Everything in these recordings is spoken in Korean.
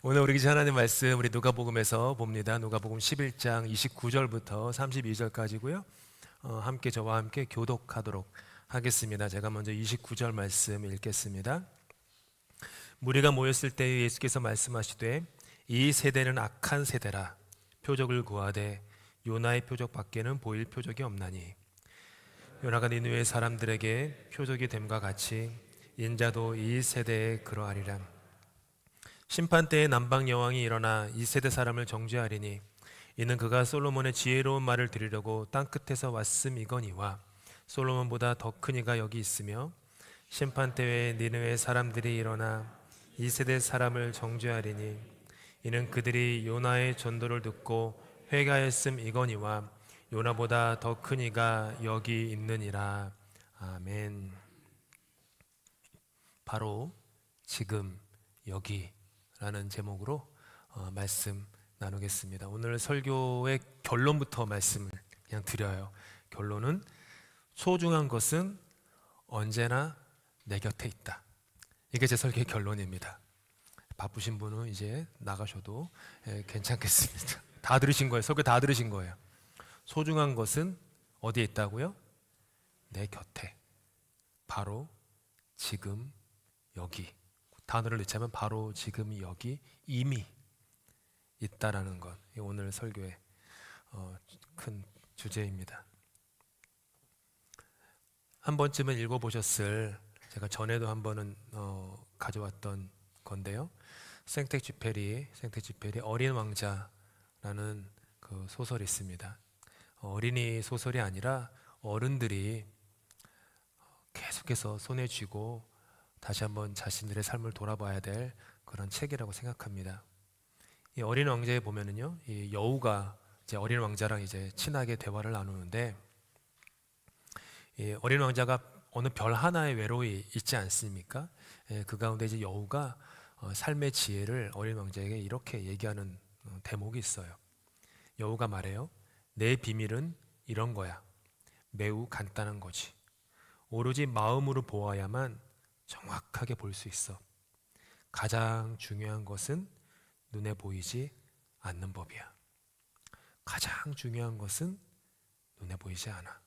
오늘 우리 하나님 말씀 우리 누가복음에서 봅니다. 누가복음 11장 29절부터 32절까지고요. 함께 저와 함께 교독하도록 하겠습니다. 제가 먼저 29절 말씀 읽겠습니다. 무리가 모였을 때에 예수께서 말씀하시되 이 세대는 악한 세대라. 표적을 구하되 요나의 표적 밖에는 보일 표적이 없나니 요나가 니느웨 사람들에게 표적이 됨과 같이 인자도 이 세대에 그러하리라. 심판 때에 남방 여왕이 일어나 이 세대 사람을 정죄하리니 이는 그가 솔로몬의 지혜로운 말을 들으려고 땅끝에서 왔음이거니와 솔로몬보다 더 큰 이가 여기 있으며 심판 때에 니느웨 사람들이 일어나 이 세대 사람을 정죄하리니 이는 그들이 요나의 전도를 듣고 회개하였음이거니와 요나보다 더 큰 이가 여기 있느니라. 아멘. 바로 지금 여기 라는 제목으로 말씀 나누겠습니다. 오늘 설교의 결론부터 말씀을 그냥 드려요. 결론은 소중한 것은 언제나 내 곁에 있다. 이게 제 설교의 결론입니다. 바쁘신 분은 이제 나가셔도 괜찮겠습니다. 다 들으신 거예요. 설교 다 들으신 거예요. 소중한 것은 어디에 있다고요? 내 곁에. 바로 지금 여기. 단어를 넣자면 바로 지금 여기 이미 있다라는 것. 오늘 설교의 큰 주제입니다. 한 번쯤은 읽어보셨을, 제가 전에도 한 번은 가져왔던 건데요. 생텍쥐페리 어린 왕자라는 그 소설이 있습니다. 어린이 소설이 아니라 어른들이 계속해서 손에 쥐고 다시 한번 자신들의 삶을 돌아봐야 될 그런 책이라고 생각합니다. 이 어린 왕자에 보면은요, 이 여우가 이제 어린 왕자랑 이제 친하게 대화를 나누는데, 이 어린 왕자가 어느 별 하나에 외로이 있지 않습니까? 그 가운데 이제 여우가 삶의 지혜를 어린 왕자에게 이렇게 얘기하는 대목이 있어요. 여우가 말해요. 내 비밀은 이런 거야. 매우 간단한 거지. 오로지 마음으로 보아야만 정확하게 볼 수 있어. 가장 중요한 것은 눈에 보이지 않는 법이야. 가장 중요한 것은 눈에 보이지 않아.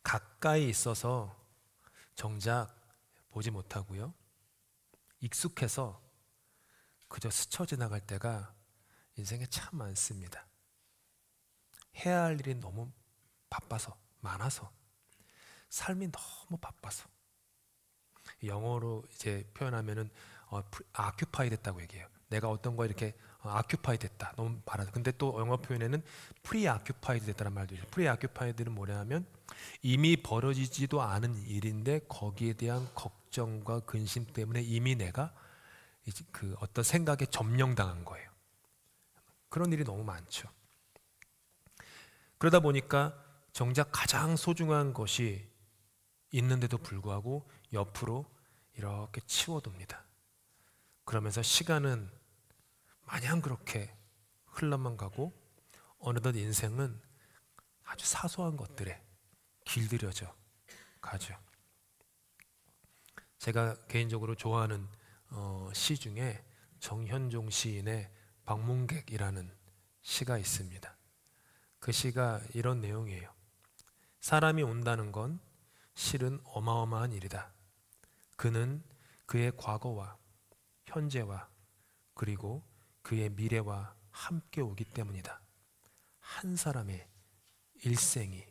가까이 있어서 정작 보지 못하고요. 익숙해서 그저 스쳐 지나갈 때가 인생에 참 많습니다. 해야 할 일이 너무 바빠서, 많아서, 삶이 너무 바빠서. 영어로 이제 표현하면은 occupied 됐다고 얘기해요. 내가 어떤 거에 이렇게 occupied 됐다. 너무 바라서. 근데 또 영어 표현에는 preoccupied 됐다는 말도 있어요. preoccupied는 뭐냐면 이미 벌어지지도 않은 일인데 거기에 대한 걱정과 근심 때문에 이미 내가 그 어떤 생각에 점령당한 거예요. 그런 일이 너무 많죠. 그러다 보니까 정작 가장 소중한 것이 있는데도 불구하고 옆으로 이렇게 치워둡니다. 그러면서 시간은 마냥 그렇게 흘러만 가고 어느덧 인생은 아주 사소한 것들에 길들여져 가죠. 제가 개인적으로 좋아하는 시 중에 정현종 시인의 방문객이라는 시가 있습니다. 그 시가 이런 내용이에요. 사람이 온다는 건 실은 어마어마한 일이다. 그는 그의 과거와 현재와 그리고 그의 미래와 함께 오기 때문이다. 한 사람의 인생이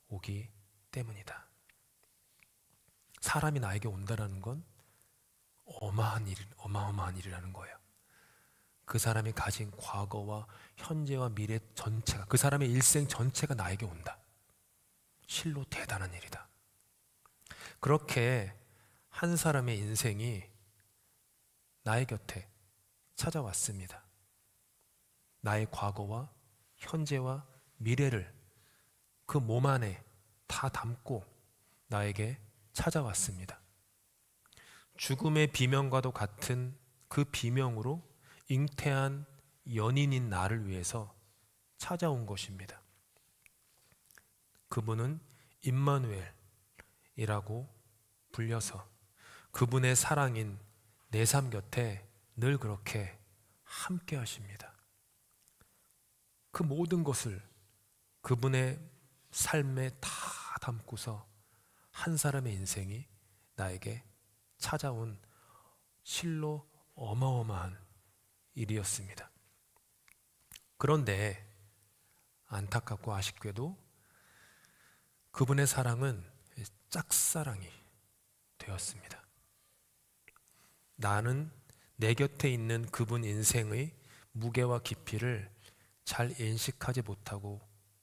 오기 때문이다. 사람이 나에게 온다는 건 어마어마한 일이라는 거예요. 그 사람이 가진 과거와 현재와 미래 전체가, 그 사람의 일생 전체가 나에게 온다. 실로 대단한 일이다. 그렇게 한 사람의 인생이 나의 곁에 찾아왔습니다. 나의 과거와 현재와 미래를 그 몸 안에 다 담고 나에게 찾아왔습니다. 죽음의 비명과도 같은 그 비명으로 잉태한 연인인 나를 위해서 찾아온 것입니다. 그분은 임마누엘이라고 불려서 그분의 사랑인 내 삶 곁에 늘 그렇게 함께 하십니다. 그 모든 것을 그분의 삶에 다 담고서 한 사람의 인생이 나에게 찾아온 실로 어마어마한 일이었습니다. 그런데 안타깝고 아쉽게도 그분의 사랑은 짝사랑이 되었습니다. 나는 내 곁에 있는 그분 인생의 무게와 깊이를 잘 인식하지 못하고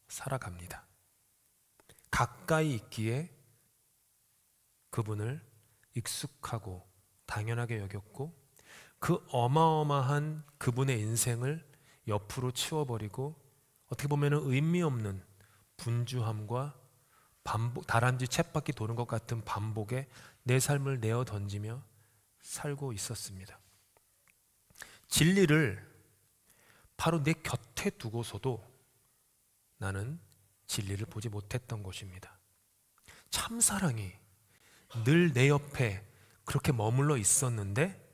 살아갑니다. 가까이 있기에 그분을 익숙하고 당연하게 여겼고 그 어마어마한 그분의 인생을 옆으로 치워버리고 어떻게 보면 의미 없는 분주함과 반복, 다람쥐 쳇바퀴 도는 것 같은 반복에 내 삶을 내어 던지며 살고 있었습니다. 진리를 바로 내 곁에 두고서도 나는 진리를 보지 못했던 것입니다. 참사랑이 늘 내 옆에 그렇게 머물러 있었는데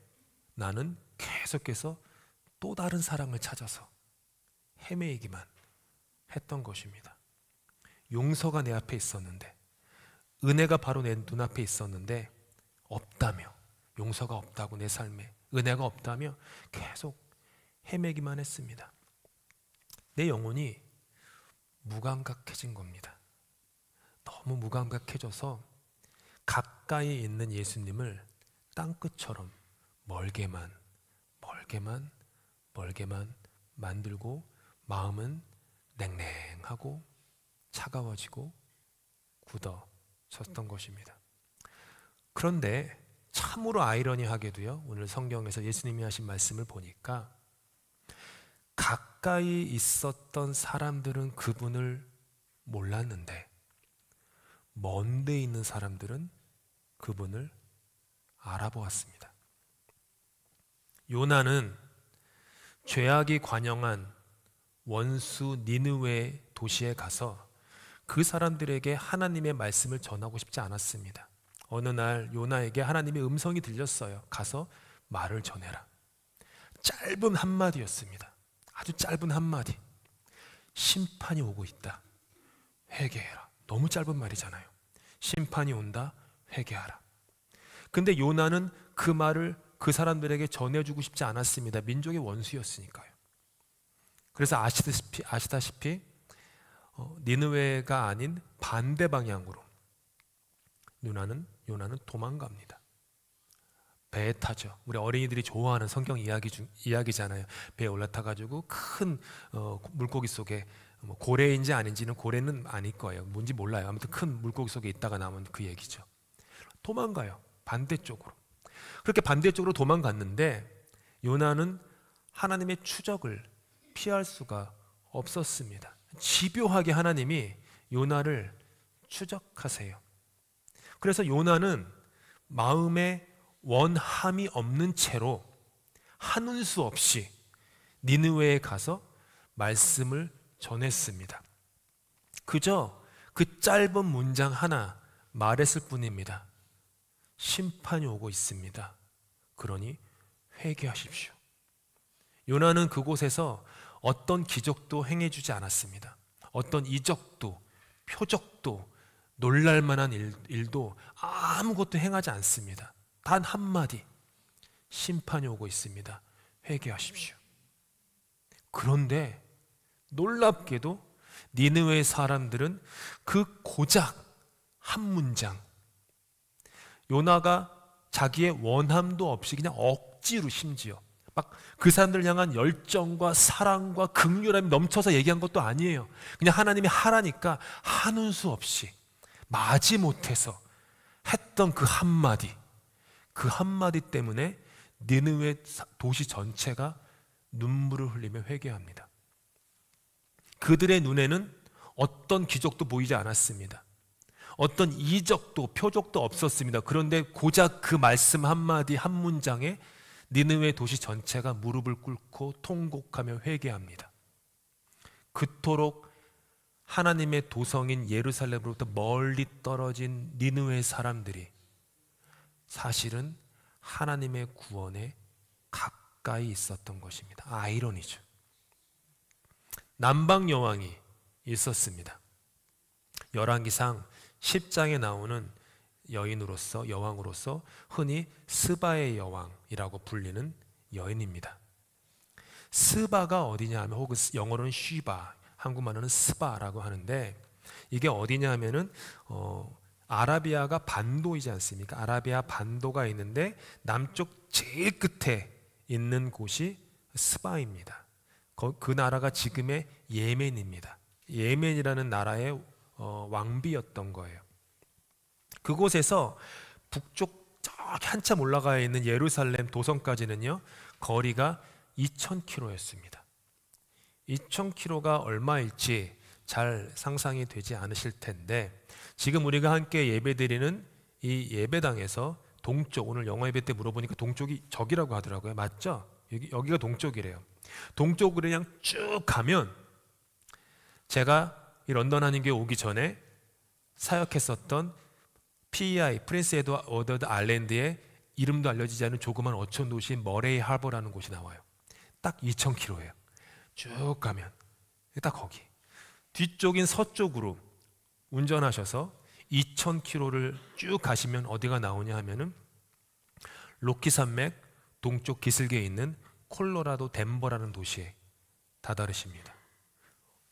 나는 계속해서 또 다른 사랑을 찾아서 헤매이기만 했던 것입니다. 용서가 내 앞에 있었는데, 은혜가 바로 내 눈앞에 있었는데 없다며, 용서가 없다고 내 삶에 은혜가 없다며 계속 헤매기만 했습니다. 내 영혼이 무감각해진 겁니다. 너무 무감각해져서 가까이 있는 예수님을 땅끝처럼 멀게만 만들고 마음은 냉랭하고 차가워지고 굳어졌던 것입니다. 그런데 참으로 아이러니하게도요, 오늘 성경에서 예수님이 하신 말씀을 보니까 가까이 있었던 사람들은 그분을 몰랐는데 먼 데 있는 사람들은 그분을 알아보았습니다. 요나는 죄악이 관영한 원수 니느웨 도시에 가서 그 사람들에게 하나님의 말씀을 전하고 싶지 않았습니다. 어느 날 요나에게 하나님의 음성이 들렸어요. 가서 말을 전해라. 짧은 한마디였습니다. 아주 짧은 한마디. 심판이 오고 있다. 회개해라. 너무 짧은 말이잖아요. 심판이 온다. 회개하라. 근데 요나는 그 말을 그 사람들에게 전해주고 싶지 않았습니다. 민족의 원수였으니까요. 그래서 아시다시피 니느웨가 아닌 반대 방향으로 요나는 도망갑니다. 배에 타죠. 우리 어린이들이 좋아하는 성경 이야기잖아요. 배에 올라타가지고 큰 물고기 속에 고래인지 아닌지는 고래는 아닐 거예요. 뭔지 몰라요. 아무튼 큰 물고기 속에 있다가 남은 그 얘기죠. 도망가요. 반대쪽으로. 그렇게 반대쪽으로 도망갔는데 요나는 하나님의 추적을 피할 수가 없었습니다. 집요하게 하나님이 요나를 추적하세요. 그래서 요나는 마음에 원함이 없는 채로 하는 수 없이 니느웨에 가서 말씀을 전했습니다. 그저 그 짧은 문장 하나 말했을 뿐입니다. 심판이 오고 있습니다. 그러니 회개하십시오. 요나는 그곳에서 어떤 기적도 행해주지 않았습니다. 어떤 이적도 표적도 놀랄만한 일도 아무것도 행하지 않습니다. 단 한마디, 심판이 오고 있습니다. 회개하십시오. 그런데 놀랍게도 니느웨 사람들은 그 고작 한 문장, 요나가 자기의 원함도 없이 그냥 억지로 심지어 막 그 사람들을 향한 열정과 사랑과 긍휼함이 넘쳐서 얘기한 것도 아니에요. 그냥 하나님이 하라니까 하는 수 없이 마지못해서 했던 그 한마디 때문에 니느웨 도시 전체가 눈물을 흘리며 회개합니다. 그들의 눈에는 어떤 기적도 보이지 않았습니다. 어떤 이적도 표적도 없었습니다. 그런데 고작 그 말씀 한마디 한 문장에 니느웨 도시 전체가 무릎을 꿇고 통곡하며 회개합니다. 그토록 하나님의 도성인 예루살렘으로부터 멀리 떨어진 니느웨 사람들이 사실은 하나님의 구원에 가까이 있었던 것입니다. 아이러니죠. 남방 여왕이 있었습니다. 열왕기상 10장에 나오는 여왕으로서 흔히 스바의 여왕이라고 불리는 여인입니다. 스바가 어디냐 하면, 혹은 영어로는 쉬바, 한국말로는 스바라고 하는데, 이게 어디냐 하면은 아라비아가 반도이지 않습니까? 아라비아 반도가 있는데 남쪽 제일 끝에 있는 곳이 스바입니다. 그 나라가 지금의 예멘입니다. 예멘이라는 나라의 왕비였던 거예요. 그곳에서 북쪽 저기 한참 올라가 있는 예루살렘 도성까지는요, 거리가 2,000km였습니다. 2,000km가 얼마일지 잘 상상이 되지 않으실 텐데, 지금 우리가 함께 예배드리는 이 예배당에서 동쪽, 오늘 영어 예배 때 물어보니까 동쪽이 저기라고 하더라고요. 맞죠? 여기가 동쪽이래요. 동쪽으로 그냥 쭉 가면, 제가 이 런던 한인교회 오기 전에 사역했었던 PEI, 프린스 에드워드 아일랜드의 이름도 알려지지 않은 조그만 어촌 도시인 머레이 하버라는 곳이 나와요. 딱 2,000km예요. 쭉 가면 딱 거기. 뒤쪽인 서쪽으로 운전하셔서 2,000km를 쭉 가시면 어디가 나오냐 하면은 로키 산맥 동쪽 기슭에 있는 콜로라도 덴버라는 도시에 다다르십니다.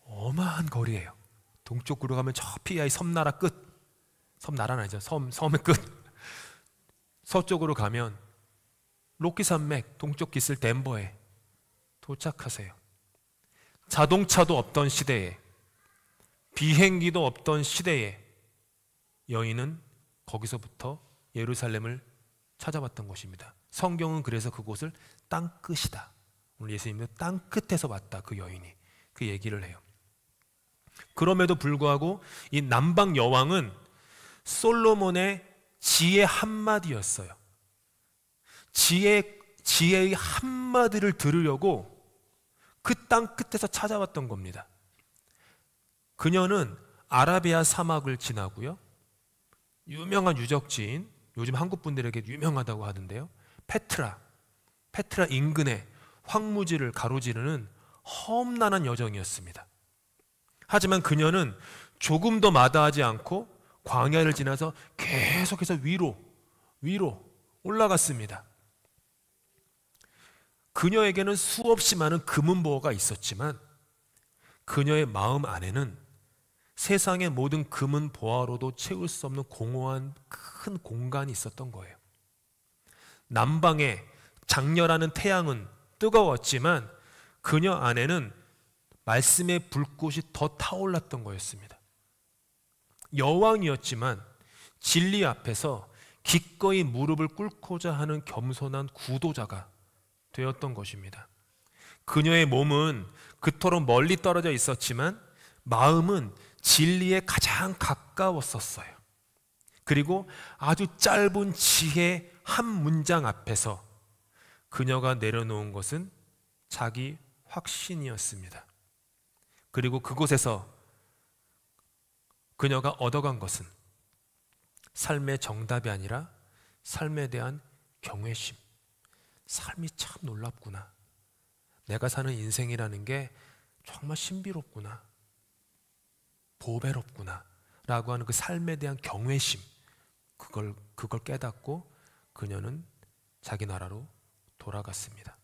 어마한 거리예요. 동쪽으로 가면 저 PEI 섬나라 끝, 섬나라는 아니죠, 섬의 끝. 서쪽으로 가면 로키 산맥 동쪽 기슭 덴버에 도착하세요. 자동차도 없던 시대에, 비행기도 없던 시대에 여인은 거기서부터 예루살렘을 찾아왔던 것입니다. 성경은 그래서 그곳을 땅끝이다, 오늘 예수님도 땅끝에서 왔다, 그 여인이 그 얘기를 해요. 그럼에도 불구하고 이 남방 여왕은 솔로몬의 지혜 한마디였어요. 지혜의 한마디를 들으려고 그 땅 끝에서 찾아왔던 겁니다. 그녀는 아라비아 사막을 지나고요, 유명한 유적지인, 요즘 한국 분들에게 유명하다고 하던데요, 페트라 인근의 황무지를 가로지르는 험난한 여정이었습니다. 하지만 그녀는 조금도 마다하지 않고 광야를 지나서 계속해서 위로 올라갔습니다. 그녀에게는 수없이 많은 금은보화가 있었지만 그녀의 마음 안에는 세상의 모든 금은보화로도 채울 수 없는 공허한 큰 공간이 있었던 거예요. 남방의 장렬하는 태양은 뜨거웠지만 그녀 안에는 말씀의 불꽃이 더 타올랐던 거였습니다. 여왕이었지만 진리 앞에서 기꺼이 무릎을 꿇고자 하는 겸손한 구도자가 되었던 것입니다. 그녀의 몸은 그토록 멀리 떨어져 있었지만 마음은 진리에 가장 가까웠었어요. 그리고 아주 짧은 지혜 한 문장 앞에서 그녀가 내려놓은 것은 자기 확신이었습니다. 그리고 그곳에서 그녀가 얻어간 것은 삶의 정답이 아니라 삶에 대한 경외심. 삶이 참 놀랍구나. 내가 사는 인생이라는 게 정말 신비롭구나, 보배롭구나 라고 하는 그 삶에 대한 경외심, 그걸 깨닫고 그녀는 자기 나라로 돌아갔습니다.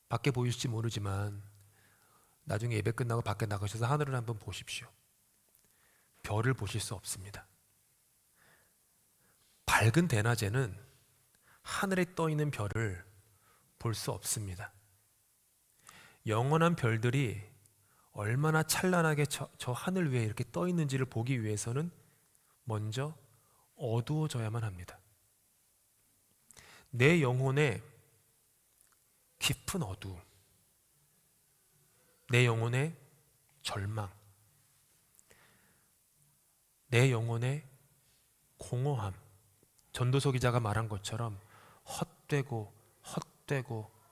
밖에 보일지 모르지만 나중에 예배 끝나고 밖에 나가셔서 하늘을 한번 보십시오. 별을 보실 수 없습니다. 밝은 대낮에는 하늘에 떠 있는 별을 볼 수 없습니다. 영원한 별들이 얼마나 찬란하게 저 하늘 위에 이렇게 떠 있는지를 보기 위해서는 먼저 어두워져야만 합니다. 내 영혼의 깊은 어두움, 내 영혼의 절망, 내 영혼의 공허함, 전도서 기자가 말한 것처럼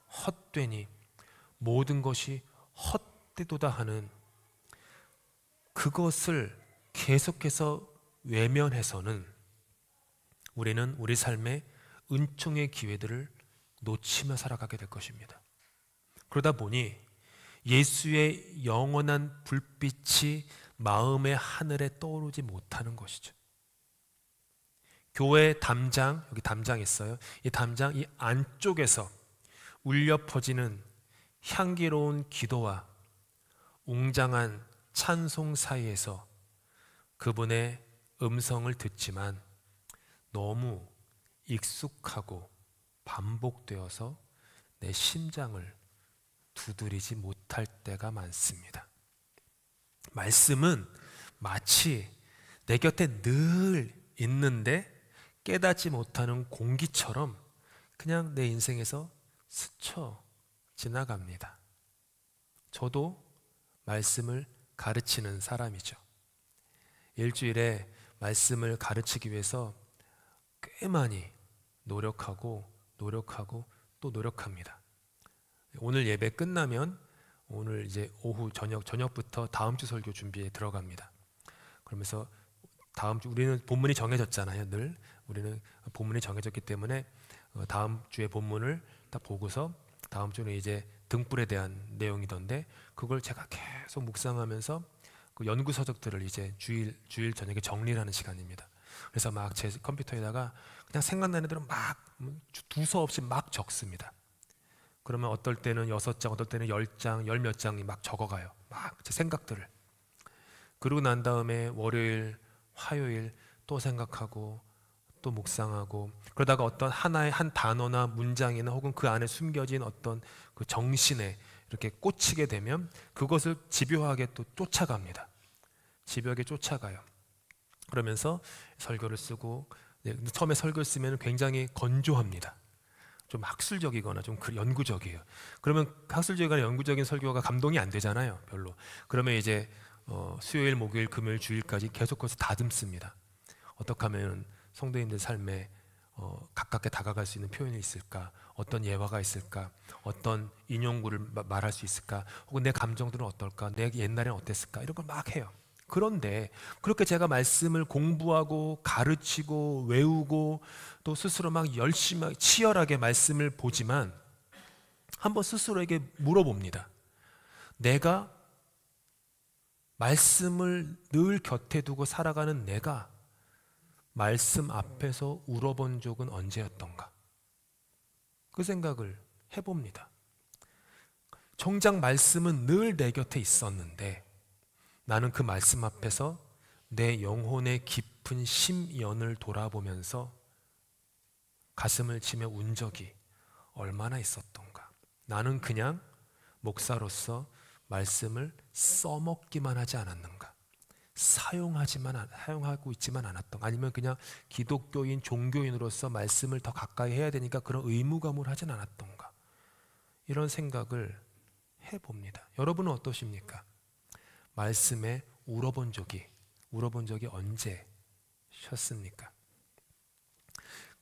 헛되니 모든 것이 헛되도다 하는 그것을 계속해서 외면해서는 우리는 우리 삶의 은총의 기회들을 놓치며 살아가게 될 것입니다. 그러다 보니 예수의 영원한 불빛이 마음의 하늘에 떠오르지 못하는 것이죠. 교회 담장, 여기 담장 있어요. 이 담장 이 안쪽에서 울려 퍼지는 향기로운 기도와 웅장한 찬송 사이에서 그분의 음성을 듣지만 너무 익숙하고 반복되어서 내 심장을 두드리지 못할 때가 많습니다. 말씀은 마치 내 곁에 늘 있는데 깨닫지 못하는 공기처럼 그냥 내 인생에서 스쳐 지나갑니다. 저도 말씀을 가르치는 사람이죠. 일주일에 말씀을 가르치기 위해서 꽤 많이 노력하고 또 노력합니다. 오늘 예배 끝나면 오늘 이제 오후 저녁부터 다음 주 설교 준비에 들어갑니다. 그러면서 다음 주 우리는 본문이 정해졌잖아요. 늘 우리는 본문이 정해졌기 때문에 다음 주의 본문을 딱 보고서 다음 주는 이제 등불에 대한 내용이던데 그걸 제가 계속 묵상하면서 그 연구 서적들을 이제 주일 저녁에 정리를 하는 시간입니다. 그래서 막 제 컴퓨터에다가 그냥 생각나는 대로 막 두서 없이 막 적습니다. 그러면 어떨 때는 6장, 어떨 때는 10장, 열 몇 장이 막 적어가요. 막 제 생각들을. 그러고 난 다음에 월요일, 화요일 또 생각하고 또 묵상하고 그러다가 어떤 하나의 한 단어나 문장이나 혹은 그 안에 숨겨진 어떤 그 정신에 이렇게 꽂히게 되면 그것을 집요하게 또 쫓아갑니다. 집요하게 쫓아가요. 그러면서 설교를 쓰고 처음에 설교를 쓰면 굉장히 건조합니다. 좀 학술적이거나 좀 연구적이에요. 그러면 학술적이거나 연구적인 설교가 감동이 안 되잖아요. 별로. 그러면 이제 수요일, 목요일, 금요일, 주일까지 계속 거기서 다듬습니다. 어떻게 하면 성도인들 삶에 가깝게 다가갈 수 있는 표현이 있을까? 어떤 예화가 있을까? 어떤 인용구를 말할 수 있을까? 혹은 내 감정들은 어떨까? 내 옛날엔 어땠을까? 이런 걸 막 해요. 그런데 그렇게 제가 말씀을 공부하고 가르치고 외우고 또 스스로 막 열심히 치열하게 말씀을 보지만 한번 스스로에게 물어봅니다. 내가 말씀을 늘 곁에 두고 살아가는 내가 말씀 앞에서 울어본 적은 언제였던가? 그 생각을 해봅니다. 정작 말씀은 늘 내 곁에 있었는데 나는 그 말씀 앞에서 내 영혼의 깊은 심연을 돌아보면서 가슴을 치며 운 적이 얼마나 있었던가? 나는 그냥 목사로서 말씀을 써먹기만 하지 않았는가? 사용하고 있지만 않았던, 아니면 그냥 기독교인, 종교인으로서 말씀을 더 가까이 해야 되니까 그런 의무감을 하진 않았던가? 이런 생각을 해봅니다. 여러분은 어떠십니까? 말씀에 울어본 적이 언제셨습니까?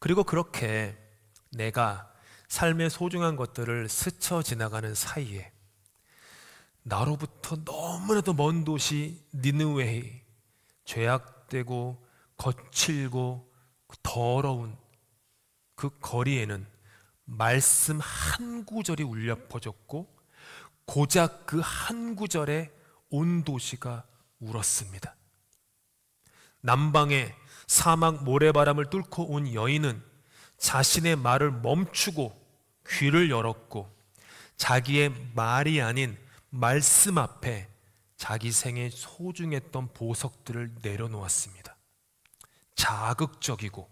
그리고 그렇게 내가 삶의 소중한 것들을 스쳐 지나가는 사이에 나로부터 너무나도 먼 도시 니느웨의 죄악되고 거칠고 더러운 그 거리에는 말씀 한 구절이 울려 퍼졌고 고작 그 한 구절에 온 도시가 울었습니다. 남방의 사막 모래바람을 뚫고 온 여인은 자신의 말을 멈추고 귀를 열었고 자기의 말이 아닌 말씀 앞에 자기 생에 소중했던 보석들을 내려놓았습니다. 자극적이고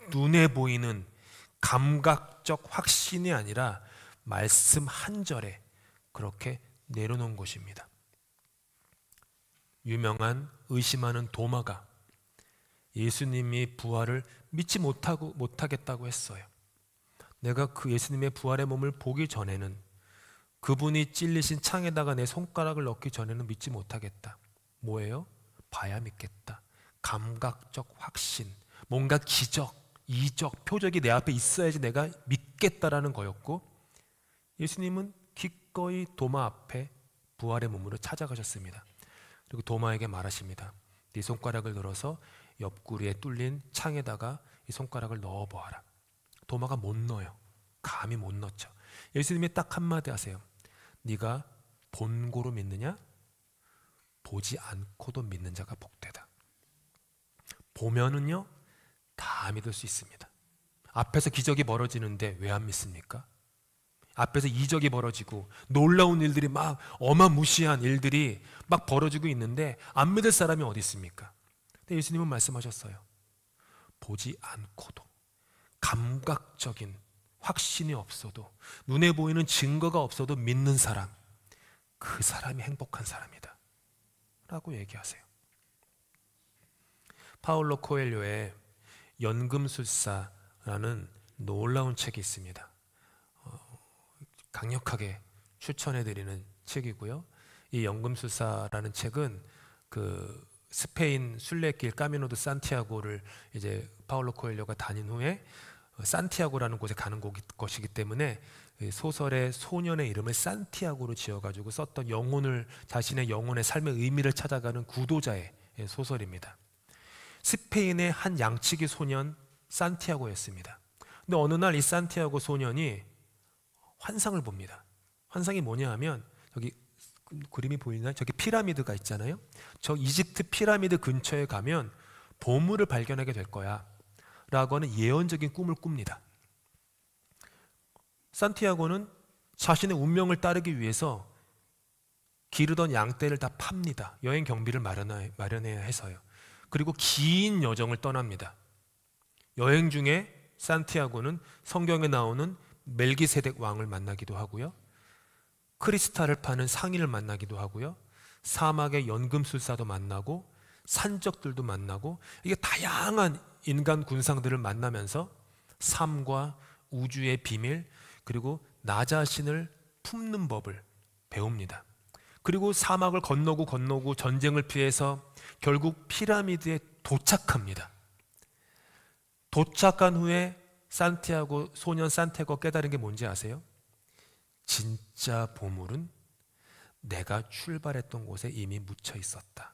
눈에 보이는 감각적 확신이 아니라 말씀 한 절에 그렇게 내려놓은 것입니다. 유명한 의심하는 도마가 예수님이 부활을 믿지 못하겠다고 했어요. 내가 그 예수님의 부활의 몸을 보기 전에는, 그분이 찔리신 창에다가 내 손가락을 넣기 전에는 믿지 못하겠다. 뭐예요? 봐야 믿겠다. 감각적 확신, 뭔가 기적, 이적, 표적이 내 앞에 있어야지 내가 믿겠다라는 거였고, 예수님은 기꺼이 도마 앞에 부활의 몸으로 찾아가셨습니다. 그리고 도마에게 말하십니다. 네 손가락을 들어서 옆구리에 뚫린 창에다가 이 손가락을 넣어보아라. 도마가 못 넣어요. 감히 못 넣죠. 예수님이 딱 한마디 하세요. 네가 본고로 믿느냐? 보지 않고도 믿는 자가 복되다. 보면은요 다 믿을 수 있습니다. 앞에서 기적이 벌어지는데 왜 안 믿습니까? 앞에서 이적이 벌어지고 놀라운 일들이 막 어마무시한 일들이 막 벌어지고 있는데 안 믿을 사람이 어디 있습니까? 근데 예수님은 말씀하셨어요. 보지 않고도, 감각적인 확신이 없어도, 눈에 보이는 증거가 없어도 믿는 사람, 그 사람이 행복한 사람이다 라고 얘기하세요. 파울로 코엘료의 연금술사라는 놀라운 책이 있습니다. 강력하게 추천해드리는 책이고요. 이 연금술사라는 책은 그 스페인 순례길 까미노 드 산티아고를 이제 파울로 코엘료가 다닌 후에 산티아고라는 곳에 가는 것이기 때문에 소설의 소년의 이름을 산티아고로 지어가지고 썼던 자신의 영혼의 삶의 의미를 찾아가는 구도자의 소설입니다. 스페인의 한 양치기 소년 산티아고였습니다. 근데 어느 날 이 산티아고 소년이 환상을 봅니다. 환상이 뭐냐 하면 여기 그림이 보이나요? 저기 피라미드가 있잖아요. 저 이집트 피라미드 근처에 가면 보물을 발견하게 될 거야 라고 하는 예언적인 꿈을 꿉니다. 산티아고는 자신의 운명을 따르기 위해서 기르던 양떼를 다 팝니다. 여행 경비를 마련해야 해서요. 그리고 긴 여정을 떠납니다. 여행 중에 산티아고는 성경에 나오는 멜기세덱 왕을 만나기도 하고요. 크리스탈을 파는 상인을 만나기도 하고요. 사막의 연금술사도 만나고 산적들도 만나고 이게 다양한 인간 군상들을 만나면서 삶과 우주의 비밀 그리고 나 자신을 품는 법을 배웁니다. 그리고 사막을 건너고 전쟁을 피해서 결국 피라미드에 도착합니다. 도착한 후에 소년 산티아고 깨달은 게 뭔지 아세요? 진짜 보물은 내가 출발했던 곳에 이미 묻혀 있었다.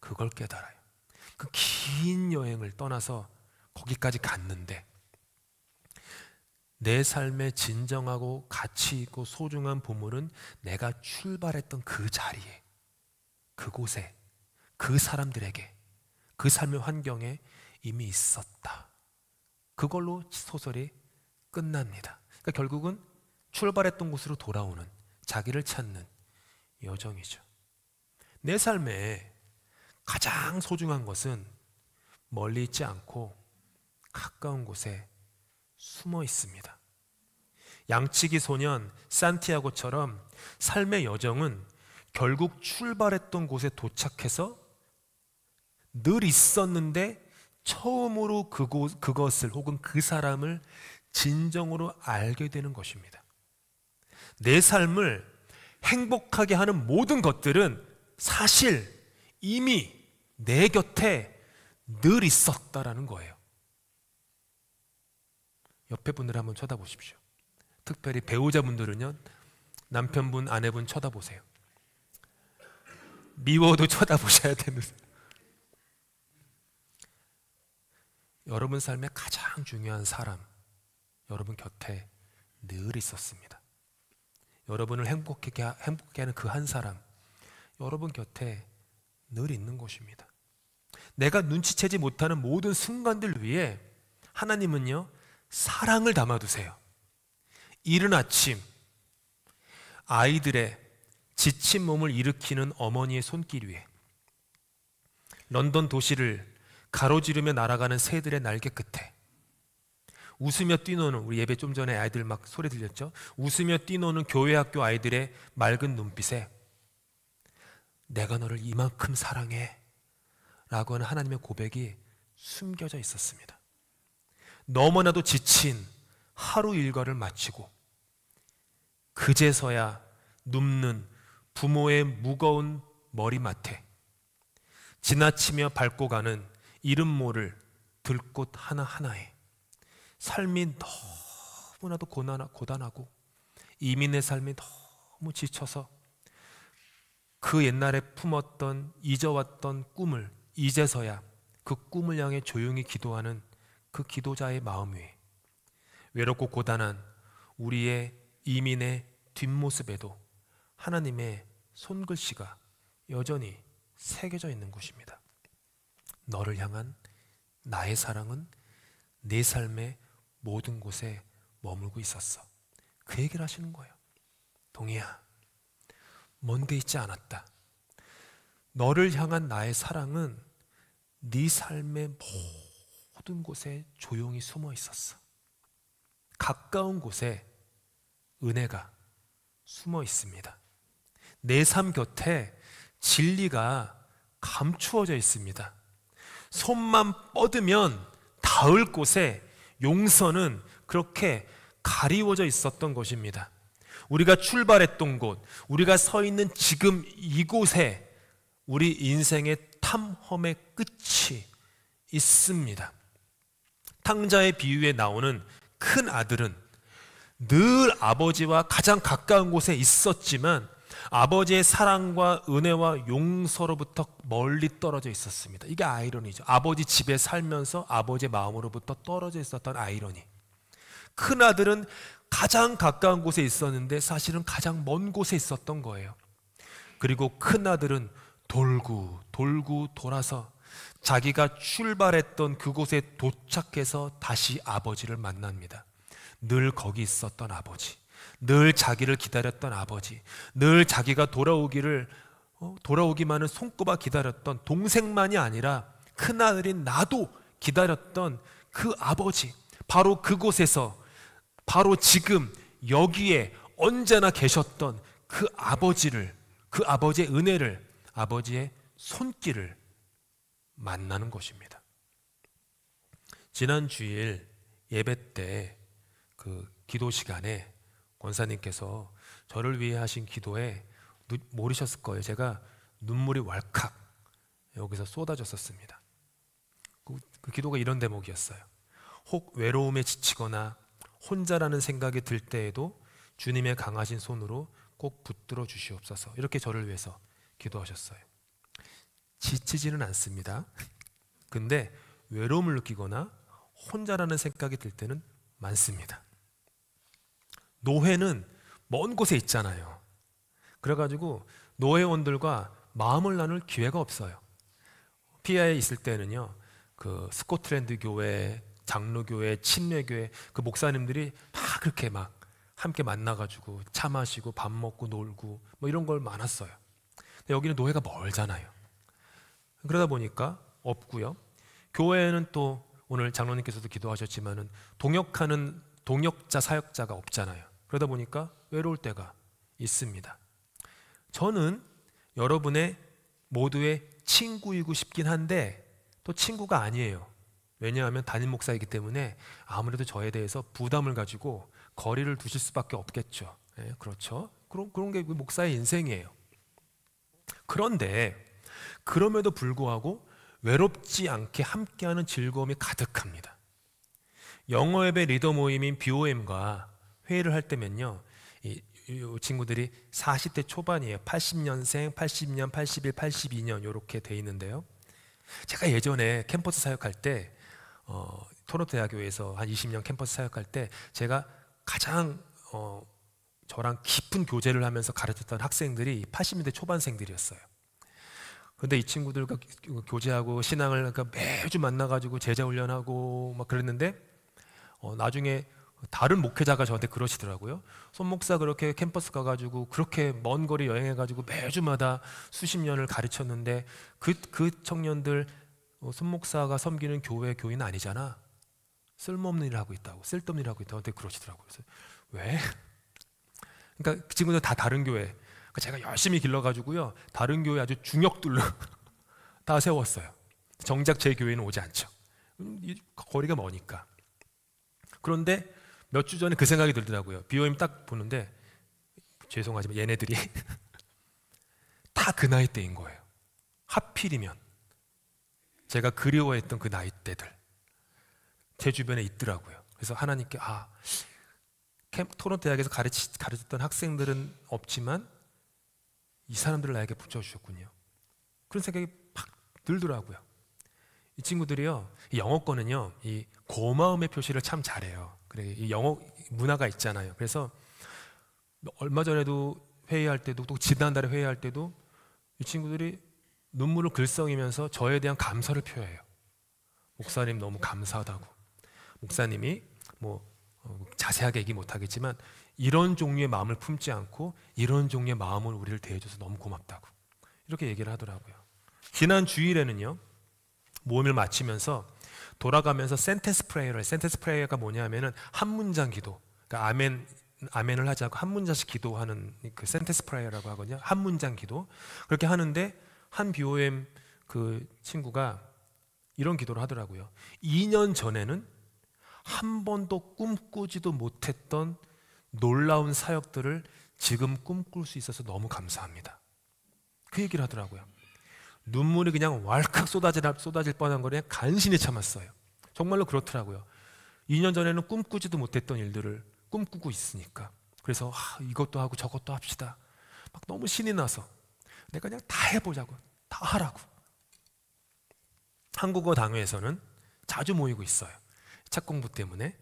그걸 깨달아요. 그 긴 여행을 떠나서 거기까지 갔는데 내 삶의 진정하고 가치 있고 소중한 보물은 내가 출발했던 그 자리에, 그곳에, 그 사람들에게, 그 삶의 환경에 이미 있었다. 그걸로 소설이 끝납니다. 그러니까 결국은 출발했던 곳으로 돌아오는, 자기를 찾는 여정이죠. 내 삶에 가장 소중한 것은 멀리 있지 않고 가까운 곳에 숨어 있습니다. 양치기 소년 산티아고처럼 삶의 여정은 결국 출발했던 곳에 도착해서 늘 있었는데 처음으로 그것을 혹은 그 사람을 진정으로 알게 되는 것입니다. 내 삶을 행복하게 하는 모든 것들은 사실 이미 내 곁에 늘 있었다라는 거예요. 옆에 분들 한번 쳐다보십시오. 특별히 배우자분들은요, 남편분, 아내분 쳐다보세요. 미워도 쳐다보셔야 되는. 여러분 삶의 가장 중요한 사람, 여러분 곁에 늘 있었습니다. 여러분을 행복하게 하는 그 한 사람, 여러분 곁에 늘 있는 것입니다. 내가 눈치채지 못하는 모든 순간들 위에 하나님은요, 사랑을 담아두세요. 이른 아침 아이들의 지친 몸을 일으키는 어머니의 손길 위에, 런던 도시를 가로지르며 날아가는 새들의 날개 끝에, 웃으며 뛰노는, 우리 예배 좀 전에 아이들 막 소리 들렸죠? 웃으며 뛰노는 교회 학교 아이들의 맑은 눈빛에 내가 너를 이만큼 사랑해 라고 하는 하나님의 고백이 숨겨져 있었습니다. 너무나도 지친 하루 일과를 마치고 그제서야 눕는 부모의 무거운 머리맡에 지나치며 밟고 가는 이름 모를 들꽃 하나하나에 삶이 너무나도 고단하고 이민의 삶이 너무 지쳐서 그 옛날에 품었던 잊어왔던 꿈을 이제서야 그 꿈을 향해 조용히 기도하는 그 기도자의 마음 위에 외롭고 고단한 우리의 이민의 뒷모습에도 하나님의 손글씨가 여전히 새겨져 있는 곳입니다. 너를 향한 나의 사랑은 내 삶의 모든 곳에 머물고 있었어. 그 얘기를 하시는 거예요. 동희야, 먼데 있지 않았다. 너를 향한 나의 사랑은 네 삶의 모든 곳에 조용히 숨어 있었어. 가까운 곳에 은혜가 숨어 있습니다. 내 삶 곁에 진리가 감추어져 있습니다. 손만 뻗으면 닿을 곳에 용서는 그렇게 가리워져 있었던 것입니다. 우리가 출발했던 곳, 우리가 서 있는 지금 이곳에 우리 인생의 탐험의 끝이 있습니다. 탕자의 비유에 나오는 큰 아들은 늘 아버지와 가장 가까운 곳에 있었지만 아버지의 사랑과 은혜와 용서로부터 멀리 떨어져 있었습니다. 이게 아이러니죠. 아버지 집에 살면서 아버지의 마음으로부터 떨어져 있었던 아이러니. 큰 아들은 가장 가까운 곳에 있었는데 사실은 가장 먼 곳에 있었던 거예요. 그리고 큰 아들은 돌고 돌아서 자기가 출발했던 그곳에 도착해서 다시 아버지를 만납니다. 늘 거기 있었던 아버지, 늘 자기를 기다렸던 아버지, 늘 자기가 돌아오기만을 손꼽아 기다렸던 동생만이 아니라 큰아들인 나도 기다렸던 그 아버지, 바로 그곳에서 바로 지금 여기에 언제나 계셨던 그 아버지를, 그 아버지의 은혜를, 아버지의 손길을 만나는 것입니다. 지난 주일 예배 때 그 기도 시간에 권사님께서 저를 위해 하신 기도에 모르셨을 거예요. 제가 눈물이 왈칵 여기서 쏟아졌었습니다. 그 기도가 이런 대목이었어요. 혹 외로움에 지치거나 혼자라는 생각이 들 때에도 주님의 강하신 손으로 꼭 붙들어 주시옵소서. 이렇게 저를 위해서 기도하셨어요. 지치지는 않습니다. 근데 외로움을 느끼거나 혼자라는 생각이 들 때는 많습니다. 노회는 먼 곳에 있잖아요. 그래가지고 노회원들과 마음을 나눌 기회가 없어요. 피아에 있을 때는요, 그 스코틀랜드 교회, 장로교회, 침례교회 그 목사님들이 다 그렇게 막 함께 만나가지고 차 마시고 밥 먹고 놀고 뭐 이런 걸 많았어요. 근데 여기는 노회가 멀잖아요. 그러다 보니까 없고요. 교회에는 또 오늘 장로님께서도 기도하셨지만은 동역하는 동역자 사역자가 없잖아요. 그러다 보니까 외로울 때가 있습니다. 저는 여러분의 모두의 친구이고 싶긴 한데 또 친구가 아니에요. 왜냐하면 담임 목사이기 때문에 아무래도 저에 대해서 부담을 가지고 거리를 두실 수밖에 없겠죠. 네, 그렇죠. 그런 게 목사의 인생이에요. 그런데 그럼에도 불구하고 외롭지 않게 함께하는 즐거움이 가득합니다. 영어 예배 리더 모임인 BOM과 회의를 할 때면요, 이 친구들이 40대 초반이에요. 80년생, 80년, 81, 82년 이렇게 돼 있는데요. 제가 예전에 캠퍼스 사역할 때 토론토 대학교에서 한 20년 캠퍼스 사역할 때 제가 가장 저랑 깊은 교제를 하면서 가르쳤던 학생들이 80년대 초반생들이었어요. 근데 이 친구들과 교제하고 신앙을 매주 만나가지고 제자훈련하고 막 그랬는데 나중에 다른 목회자가 저한테 그러시더라고요. 손 목사 그렇게 캠퍼스 가가지고 그렇게 먼 거리 여행해가지고 매주마다 수십 년을 가르쳤는데 그 청년들 손 목사가 섬기는 교회 교인 아니잖아. 쓸모없는 일을 하고 있다고, 쓸데없는 일을 하고 있다고 저한테 그러시더라고요. 그래서 왜? 그러니까 그 친구들 다 다른 교회. 제가 열심히 길러가지고요, 다른 교회 아주 중역들로 다 세웠어요. 정작 제 교회는 오지 않죠. 거리가 머니까. 그런데 몇 주 전에 그 생각이 들더라고요. BOM 딱 보는데 죄송하지만 얘네들이 다 그 나이대인 거예요. 하필이면 제가 그리워했던 그 나이대들 제 주변에 있더라고요. 그래서 하나님께 토론토 대학에서 가르쳤던 학생들은 없지만 이 사람들을 나에게 붙여주셨군요. 그런 생각이 팍 들더라고요. 이 친구들이요, 이 영어권은요, 이 고마움의 표시를 참 잘해요. 그래, 이 영어 문화가 있잖아요. 그래서 얼마 전에도 회의할 때도, 또 지난달에 회의할 때도 이 친구들이 눈물을 글썽이면서 저에 대한 감사를 표해요. 목사님 너무 감사하다고. 목사님이 자세하게 얘기 못하겠지만 이런 종류의 마음을 품지 않고 이런 종류의 마음을 우리를 대해줘서 너무 고맙다고 이렇게 얘기를 하더라고요. 지난 주일에는요, 모임을 마치면서 돌아가면서 센텐스 프레이어를, 센텐스 프레이어가 뭐냐면은 한 문장 기도, 그러니까 아멘을 하자고 한 문장씩 기도하는 그 센텐스 프레이어라고 하거든요. 한 문장 기도. 그렇게 하는데 한 BOM 그 친구가 이런 기도를 하더라고요. 2년 전에는 한 번도 꿈꾸지도 못했던 놀라운 사역들을 지금 꿈꿀 수 있어서 너무 감사합니다. 그 얘기를 하더라고요. 눈물이 그냥 왈칵 쏟아질 뻔한 걸 그냥 간신히 참았어요. 정말로 그렇더라고요. 2년 전에는 꿈꾸지도 못했던 일들을 꿈꾸고 있으니까. 그래서 이것도 하고 저것도 합시다. 막 너무 신이 나서 내가 그냥 다 해보자고, 다 하라고. 한국어 당회에서는 자주 모이고 있어요. 책 공부 때문에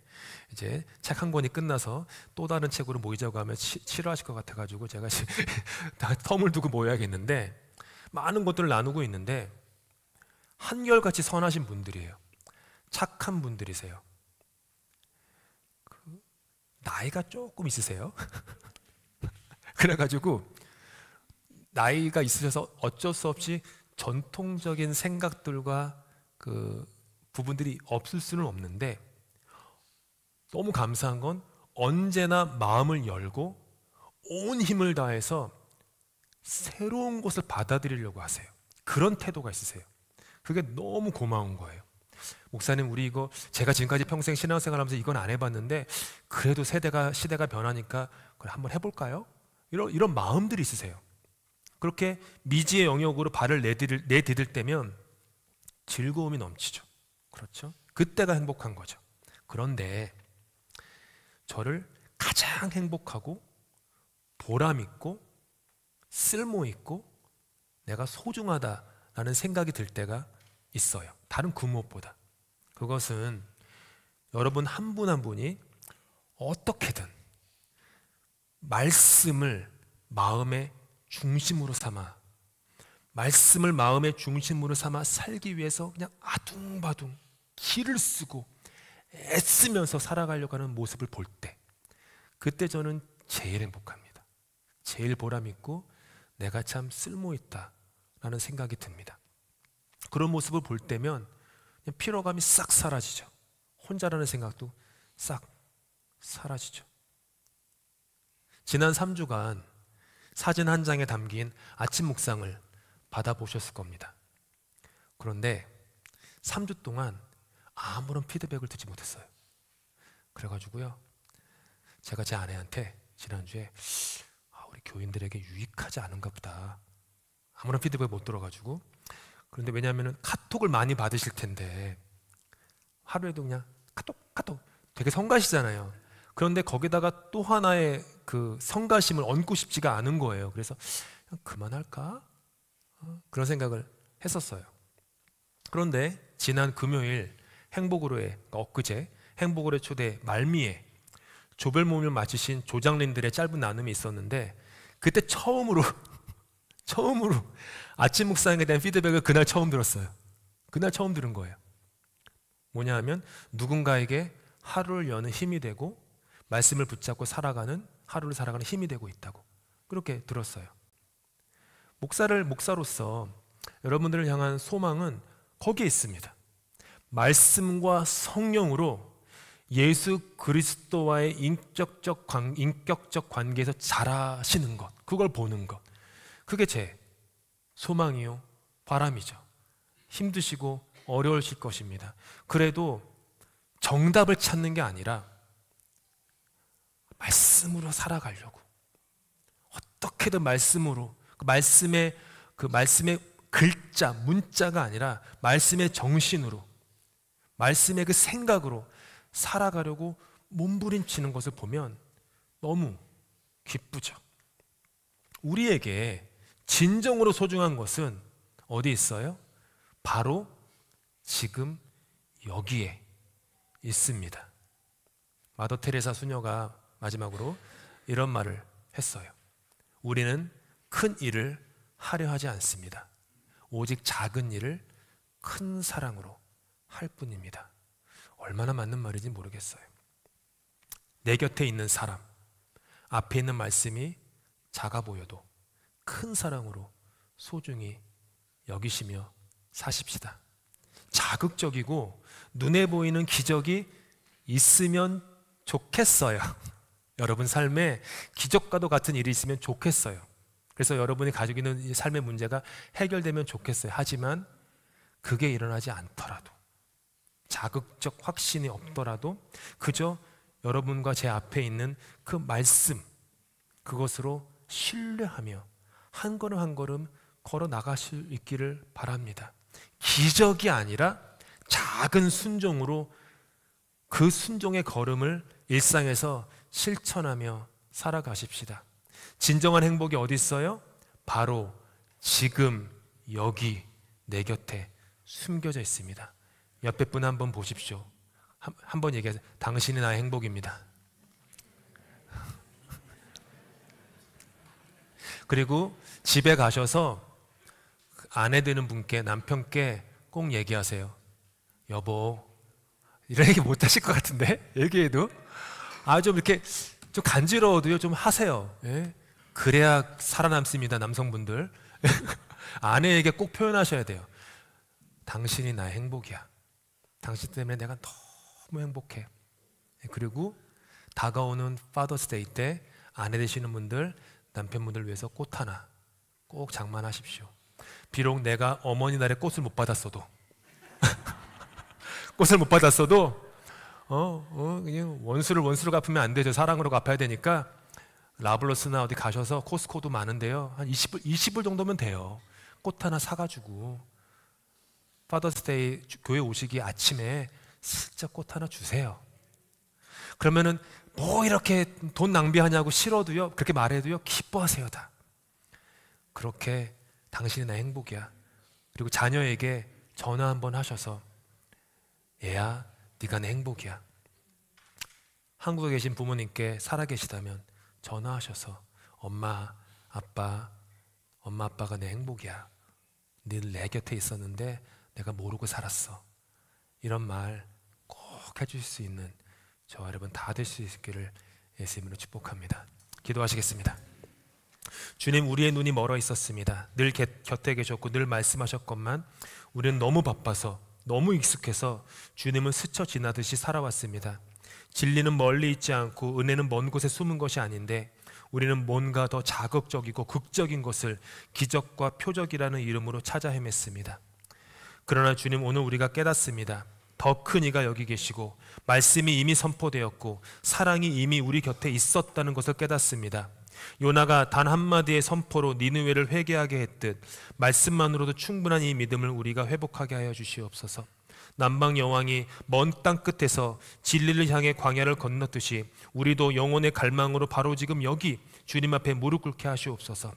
이제 책 한 권이 끝나서 또 다른 책으로 모이자고 하면 싫어하실 것 같아가지고 제가 다 텀을 두고 모여야겠는데 많은 것들을 나누고 있는데 한결같이 선하신 분들이에요. 착한 분들이세요. 나이가 조금 있으세요. 그래가지고 나이가 있으셔서 어쩔 수 없이 전통적인 생각들과 그 부분들이 없을 수는 없는데 너무 감사한 건 언제나 마음을 열고 온 힘을 다해서 새로운 것을 받아들이려고 하세요. 그런 태도가 있으세요. 그게 너무 고마운 거예요. 목사님, 우리 이거 제가 지금까지 평생 신앙생활하면서 이건 안 해봤는데 그래도 시대가 변하니까 그래 한번 해볼까요? 이런 마음들이 있으세요. 그렇게 미지의 영역으로 발을 내디딜 때면 즐거움이 넘치죠. 그렇죠? 그때가 행복한 거죠. 그런데 저를 가장 행복하고 보람 있고 쓸모 있고 내가 소중하다라는 생각이 들 때가 있어요. 다른 그 무엇보다. 그것은 여러분 한 분 한 분이 어떻게든 말씀을 마음의 중심으로 삼아, 말씀을 마음의 중심으로 삼아 살기 위해서 그냥 아둥바둥 기를 쓰고 애쓰면서 살아가려고 하는 모습을 볼 때, 그때 저는 제일 행복합니다. 제일 보람 있고 내가 참 쓸모있다라는 생각이 듭니다. 그런 모습을 볼 때면 그냥 피로감이 싹 사라지죠. 혼자라는 생각도 싹 사라지죠. 지난 3주간 사진 한 장에 담긴 아침 묵상을 받아보셨을 겁니다. 그런데 3주 동안 아무런 피드백을 듣지 못했어요. 그래가지고요, 제가 제 아내한테 지난주에 우리 교인들에게 유익하지 않은가 보다, 아무런 피드백 못 들어가지고. 그런데 왜냐하면 카톡을 많이 받으실 텐데 하루에도 그냥 카톡 되게 성가시잖아요. 그런데 거기다가 또 하나의 그 성가심을 얹고 싶지가 않은 거예요. 그래서 그냥 그만할까? 그런 생각을 했었어요. 그런데 지난 금요일 행복으로의, 그러니까 엊그제 행복으로의 초대 말미에 조별 모임을 마치신 조장님들의 짧은 나눔이 있었는데 그때 처음으로 아침 묵상에 대한 피드백을 그날 처음 들었어요. 그날 처음 들은 거예요. 뭐냐 하면 누군가에게 하루를 여는 힘이 되고 말씀을 붙잡고 하루를 살아가는 힘이 되고 있다고 그렇게 들었어요. 목사로서 여러분들을 향한 소망은 거기에 있습니다. 말씀과 성령으로 예수 그리스도와의 인격적 관계에서 자라시는 것, 그걸 보는 것, 그게 제 소망이요 바람이죠. 힘드시고 어려우실 것입니다. 그래도 정답을 찾는 게 아니라 말씀으로 살아가려고, 어떻게든 말씀으로, 그 말씀의 글자, 문자가 아니라 말씀의 정신으로, 말씀의 그 생각으로 살아가려고 몸부림치는 것을 보면 너무 기쁘죠. 우리에게 진정으로 소중한 것은 어디 있어요? 바로 지금 여기에 있습니다. 마더 테레사 수녀가 마지막으로 이런 말을 했어요. 우리는 큰 일을 하려 하지 않습니다. 오직 작은 일을 큰 사랑으로 할 뿐입니다. 얼마나 맞는 말인지 모르겠어요. 내 곁에 있는 사람, 앞에 있는 말씀이 작아 보여도 큰 사랑으로 소중히 여기시며 사십시다. 자극적이고 눈에 보이는 기적이 있으면 좋겠어요. 여러분 삶에 기적과도 같은 일이 있으면 좋겠어요. 그래서 여러분이 가지고 있는 이 삶의 문제가 해결되면 좋겠어요. 하지만 그게 일어나지 않더라도, 자극적 확신이 없더라도 그저 여러분과 제 앞에 있는 그 말씀, 그것으로 신뢰하며 한 걸음 한 걸음 걸어 나가실 있기를 바랍니다. 기적이 아니라 작은 순종으로 그 순종의 걸음을 일상에서 실천하며 살아가십시다. 진정한 행복이 어디 있어요? 바로 지금 여기 내 곁에 숨겨져 있습니다. 옆에 분 한번 보십시오. 한번 얘기하세요. 당신이 나의 행복입니다. 그리고 집에 가셔서 아내 되는 분께, 남편께 꼭 얘기하세요. 여보, 이런 얘기 못 하실 것 같은데? 얘기해도 좀 이렇게 좀 간지러워도요, 좀 하세요. 예? 그래야 살아남습니다, 남성분들. 아내에게 꼭 표현하셔야 돼요. 당신이 나의 행복이야. 당신 때문에 내가 너무 행복해. 그리고 다가오는 파더스데이 때 아내 되시는 분들, 남편분들 위해서 꽃 하나 꼭 장만하십시오. 비록 내가 어머니 날에 꽃을 못 받았어도 꽃을 못 받았어도 그냥 원수를 원수로 갚으면 안 되죠. 사랑으로 갚아야 되니까 라블러스나 어디 가셔서 코스코도 많은데요, 한 20불 정도면 돼요. 꽃 하나 사가지고 파더스데이 교회 오시기 아침에 슬쩍 꽃 하나 주세요. 그러면은 뭐 이렇게 돈 낭비하냐고 싫어도요, 그렇게 말해도요, 기뻐하세요. 다 그렇게 당신이 나의 행복이야. 그리고 자녀에게 전화 한번 하셔서 얘야, 네가 내 행복이야. 한국에 계신 부모님께 살아계시다면 전화하셔서 엄마 아빠가 내 행복이야. 늘 내 곁에 있었는데 내가 모르고 살았어. 이런 말 꼭 해주실 수 있는 저와 여러분 다 될 수 있기를 예수님으로 축복합니다. 기도하시겠습니다. 주님, 우리의 눈이 멀어 있었습니다. 늘 곁에 계셨고 늘 말씀하셨건만 우리는 너무 바빠서, 너무 익숙해서 주님은 스쳐 지나듯이 살아왔습니다. 진리는 멀리 있지 않고 은혜는 먼 곳에 숨은 것이 아닌데 우리는 뭔가 더 자극적이고 극적인 것을 기적과 표적이라는 이름으로 찾아 헤맸습니다. 그러나 주님, 오늘 우리가 깨닫습니다. 더 큰 이가 여기 계시고 말씀이 이미 선포되었고 사랑이 이미 우리 곁에 있었다는 것을 깨닫습니다. 요나가 단 한마디의 선포로 니느웨를 회개하게 했듯 말씀만으로도 충분한 이 믿음을 우리가 회복하게 하여 주시옵소서. 남방 여왕이 먼 땅 끝에서 진리를 향해 광야를 건넜듯이 우리도 영혼의 갈망으로 바로 지금 여기 주님 앞에 무릎 꿇게 하시옵소서.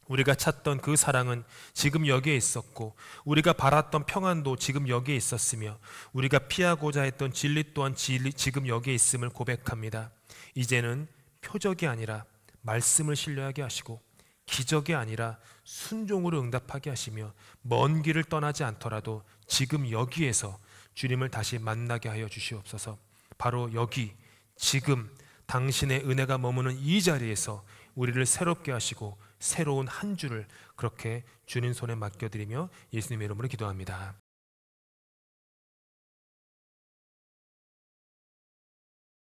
우리가 찾던 그 사랑은 지금 여기에 있었고 우리가 바랐던 평안도 지금 여기에 있었으며 우리가 피하고자 했던 진리 또한 지금 여기에 있음을 고백합니다. 이제는 표적이 아니라 말씀을 신뢰하게 하시고 기적이 아니라 순종으로 응답하게 하시며 먼 길을 떠나지 않더라도 지금 여기에서 주님을 다시 만나게 하여 주시옵소서. 바로 여기 지금 당신의 은혜가 머무는 이 자리에서 우리를 새롭게 하시고 새로운 한 주를 그렇게 주님 손에 맡겨드리며 예수님의 이름으로 기도합니다.